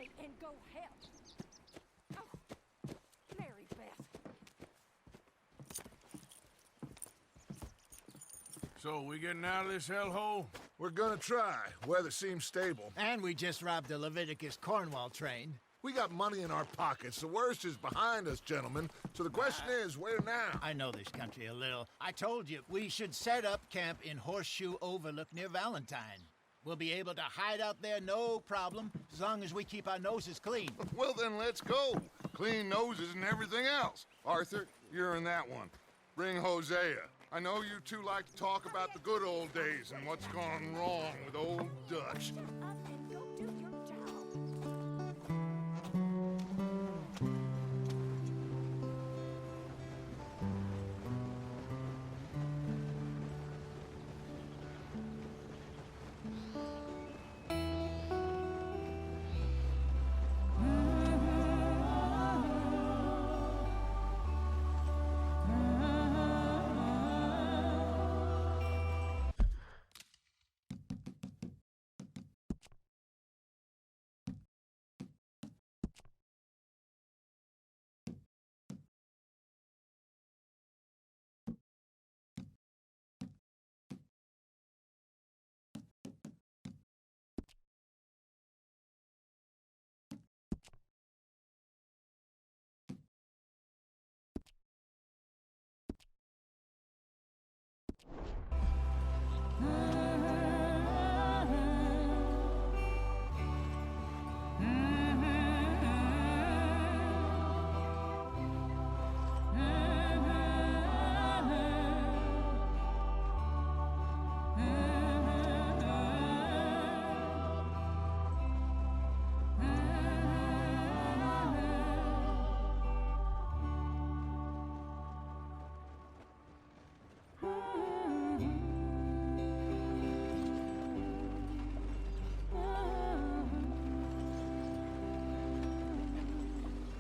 Hurry and go help. Oh, Mary Beth. So, we getting out of this hellhole? We're gonna try. Weather seems stable. And we just robbed a Leviticus Cornwall train. We got money in our pockets. The worst is behind us, gentlemen. So the question is, where now? I know this country a little. I told you, we should set up camp in Horseshoe Overlook near Valentine. We'll be able to hide out there, no problem, as long as we keep our noses clean. Well, then let's go. Clean noses and everything else. Arthur, you're in that one. Bring Hosea. I know you two like to talk about the good old days and what's gone wrong with old Dutch. Shut up and go do your job.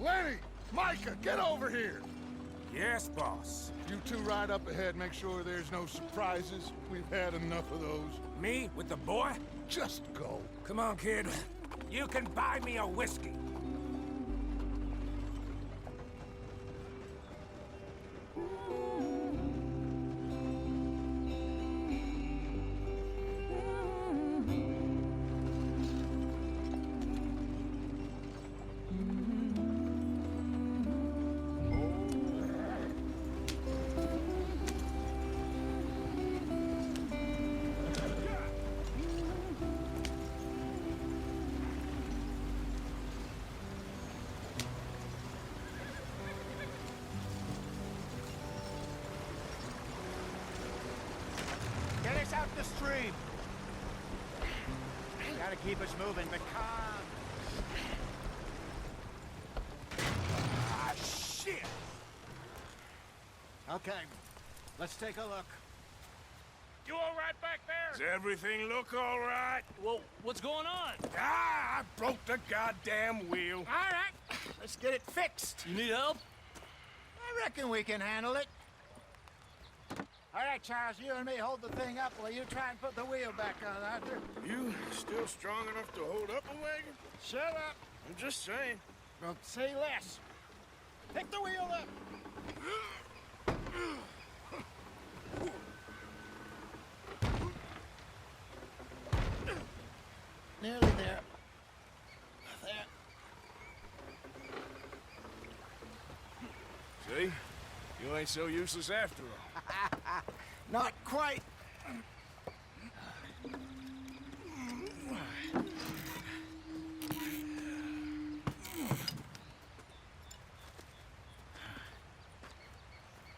Lenny! Micah, get over here! Yes, boss. You two ride up ahead, make sure there's no surprises. We've had enough of those. Me with the boy? Just go. Come on, kid. You can buy me a whiskey. Get us out the stream. Gotta keep us moving, but calm. Ah, shit! Okay, let's take a look. You all right back there? Does everything look all right? Well, what's going on? Ah, I broke the goddamn wheel. All right, let's get it fixed. You need help? I reckon we can handle it. All right, Charles, you and me hold the thing up while you try and put the wheel back on, Arthur. You still strong enough to hold up a wagon? Shut up. I'm just saying. Well, say less. Pick the wheel up. Nearly there. There. See? You ain't so useless after all. Not quite.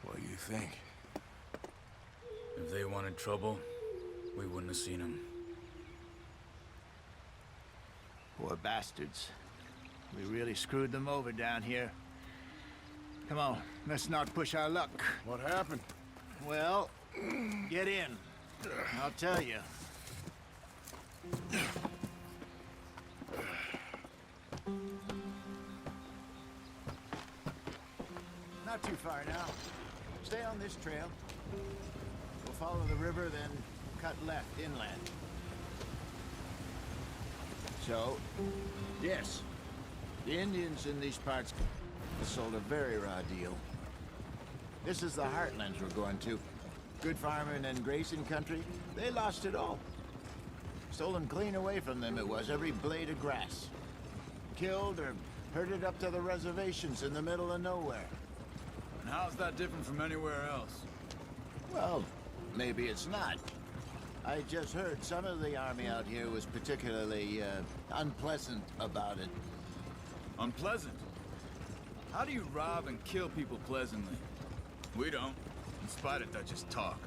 What do you think? If they wanted trouble, we wouldn't have seen them. Poor bastards. We really screwed them over down here. Come on, let's not push our luck. What happened? Well, get in. I'll tell you. Not too far now. Stay on this trail. We'll follow the river, then cut left inland. So, yes, The Indians in these parts sold a very raw deal. This is the heartlands we're going to. Good farming and grazing country, they lost it all. Stolen clean away from them it was, every blade of grass. Killed or herded up to the reservations in the middle of nowhere. And how's that different from anywhere else? Well, maybe it's not. I just heard some of the army out here was particularly, unpleasant about it. Unpleasant? How do you rob and kill people pleasantly? We don't, in spite of Dutch's talk.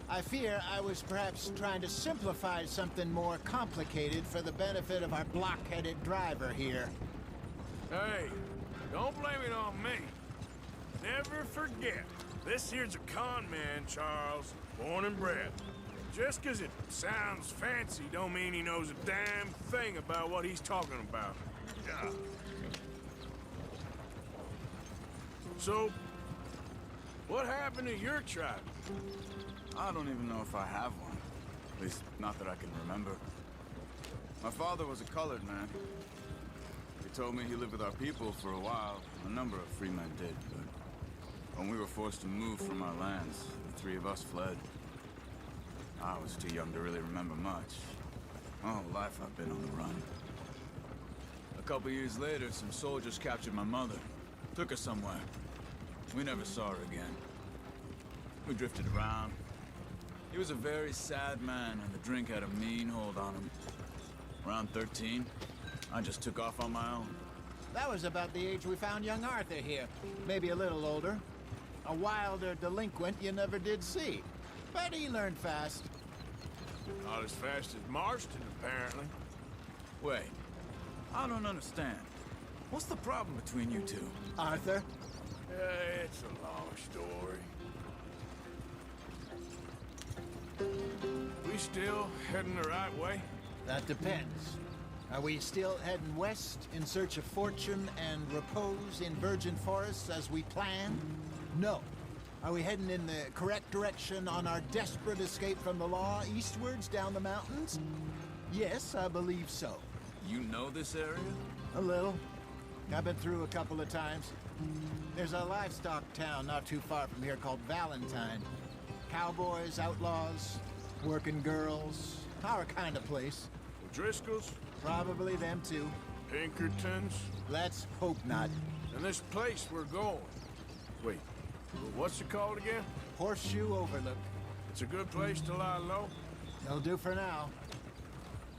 I fear I was perhaps trying to simplify something more complicated for the benefit of our block-headed driver here. Hey, don't blame it on me. Never forget, this here's a con man, Charles, born and bred. Just 'cause it sounds fancy don't mean he knows a damn thing about what he's talking about. Yeah. So, what happened to your tribe? I don't even know if I have one. At least, not that I can remember. My father was a colored man. He told me he lived with our people for a while. A number of free men did, but when we were forced to move from our lands, the three of us fled. I was too young to really remember much. My whole life I've been on the run. A couple years later, some soldiers captured my mother. Took her somewhere. We never saw her again. We drifted around. He was a very sad man, and the drink had a mean hold on him. Around 13, I just took off on my own. That was about the age we found young Arthur here. Maybe a little older. A wilder delinquent you never did see. But he learned fast. Not as fast as Marston, apparently. Wait, I don't understand. What's the problem between you two? Arthur? It's a long story. We still heading the right way? That depends. Are we still heading west in search of fortune and repose in virgin forests as we planned? No. Are we heading in the correct direction on our desperate escape from the law eastwards down the mountains? Yes, I believe so. You know this area? A little. I've been through a couple of times. There's a livestock town not too far from here called Valentine. Cowboys, outlaws, working girls, our kind of place. The Driscolls? Probably them too. Pinkertons? Let's hope not. And this place we're going. Wait, what's it called again? Horseshoe Overlook. It's a good place to lie low? It'll do for now.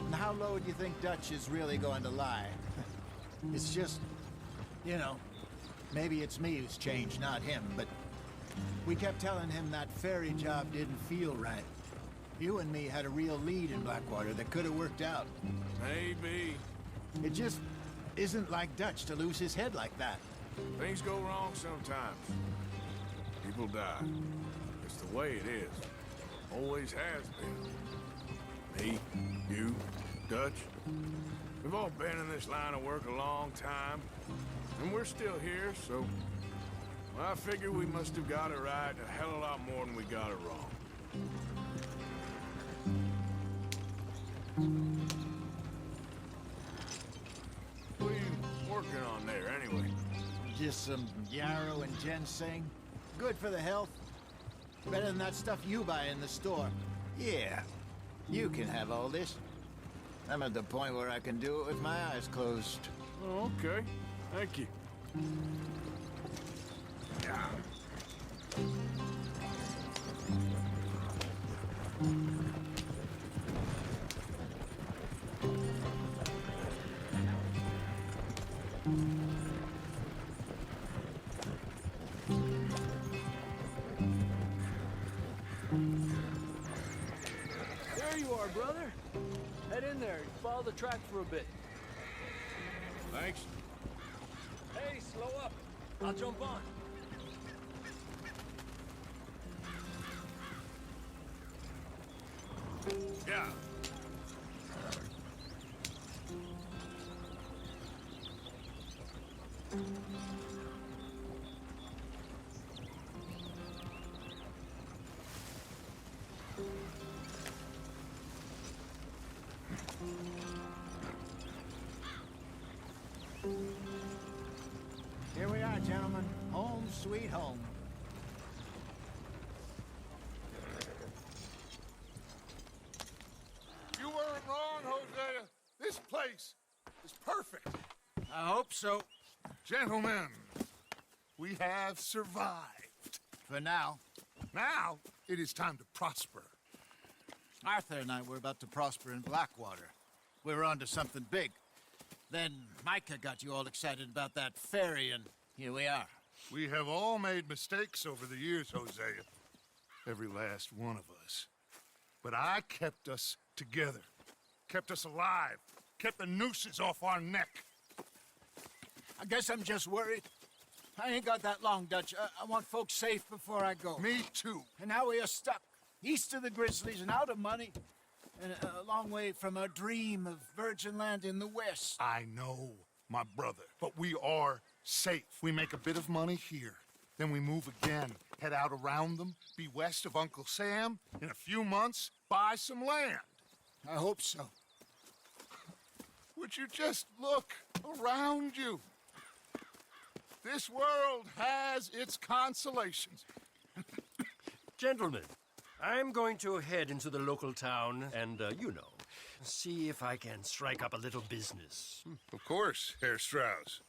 And how low do you think Dutch is really going to lie? It's just, you know, maybe it's me who's changed, not him, but we kept telling him that ferry job didn't feel right. You and me had a real lead in Blackwater that could have worked out. Maybe. It just isn't like Dutch to lose his head like that. Things go wrong sometimes. People die. It's the way it is. Always has been. Me, you, Dutch. We've all been in this line of work a long time. And we're still here, so... well, I figure we must have got it right a hell of a lot more than we got it wrong. What are you working on there, anyway? Just some yarrow and ginseng. Good for the health. Better than that stuff you buy in the store. Yeah, you can have all this. I'm at the point where I can do it with my eyes closed. Oh, okay. Thank you. Yeah. There you are, brother. Head in there and follow the track for a bit. Thanks. Hey, slow up. I'll jump on. Yeah. are, gentlemen. Home sweet home. You weren't wrong, Hosea. This place is perfect. I hope so. Gentlemen, we have survived. For now. Now, it is time to prosper. Arthur and I were about to prosper in Blackwater. We were on to something big. Then Micah got you all excited about that ferry, and here we are. We have all made mistakes over the years, Hosea. Every last one of us. But I kept us together. Kept us alive. Kept the nooses off our neck. I guess I'm just worried. I ain't got that long, Dutch. I want folks safe before I go. Me too. And now we are stuck, east of the Grizzlies and out of money, and a long way from our dream of virgin land in the west. I know, my brother, but we are safe. We make a bit of money here, then we move again, head out around them, be west of Uncle Sam, in a few months, buy some land. I hope so. Would you just look around you? This world has its consolations. Gentlemen, I'm going to head into the local town and, see if I can strike up a little business. Of course, Herr Strauss.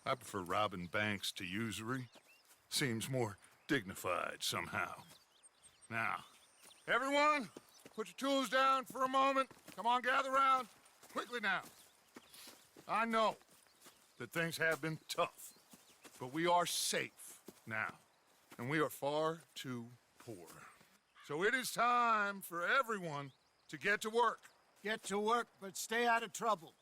I prefer robbing banks to usury. Seems more dignified somehow. Now, everyone, put your tools down for a moment. Come on, gather round. Quickly now. I know that things have been tough, but we are safe now, and we are far too poor. So it is time for everyone to get to work. Get to work, but stay out of trouble.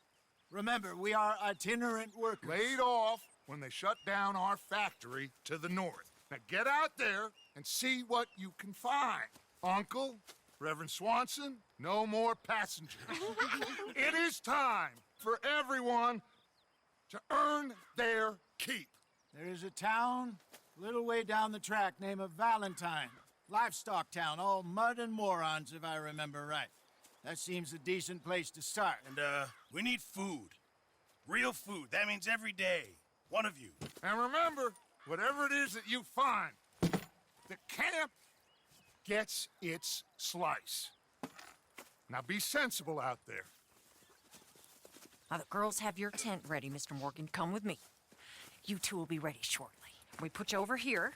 Remember, we are itinerant workers. Laid off when they shut down our factory to the north. Now get out there and see what you can find. Uncle, Reverend Swanson, no more passengers. It is time for everyone to earn their keep. There is a town a little way down the track named Valentine. Livestock town, all mud and morons, if I remember right. That seems a decent place to start. And, we need food. Real food. That means every day. One of you. And remember, whatever it is that you find, the camp gets its slice. Now be sensible out there. Now, the girls have your tent ready, Mr. Morgan. Come with me. You two will be ready shortly. We put you over here.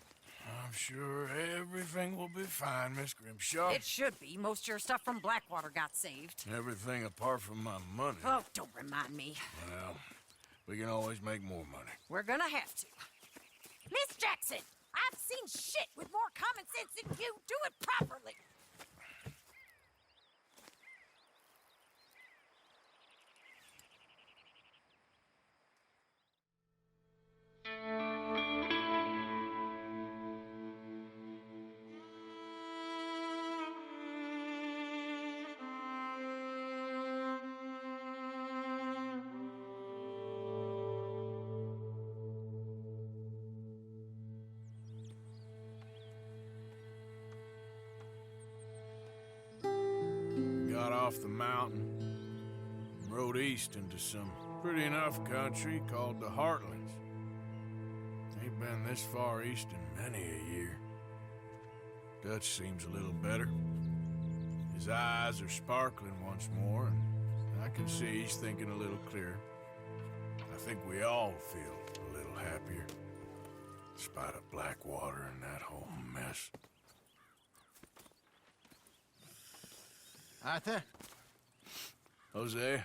I'm sure everything will be fine, Miss Grimshaw. It should be. Most of your stuff from Blackwater got saved. Everything apart from my money. Oh, don't remind me. Well, we can always make more money. We're gonna have to. Miss Jackson, I've seen shit with more common sense than you. Do it properly. Got off the mountain, and rode east into some pretty enough country called the Heartlands. Ain't been this far east in many a year. Dutch seems a little better. His eyes are sparkling once more, and I can see he's thinking a little clearer. I think we all feel a little happier, in spite of Blackwater and that whole mess. Arthur? Jose?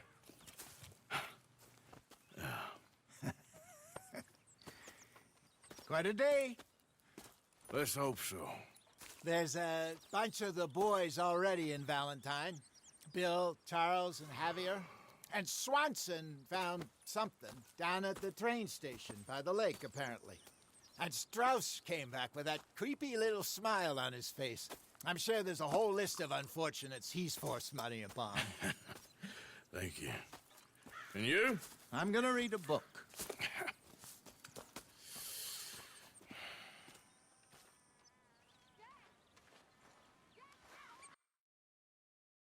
Quite a day. Let's hope so. There's a bunch of the boys already in Valentine. Bill, Charles, and Javier. And Swanson found something down at the train station by the lake, apparently. And Strauss came back with that creepy little smile on his face. I'm sure there's a whole list of unfortunates he's forced money upon. Thank you. And you? I'm gonna read a book.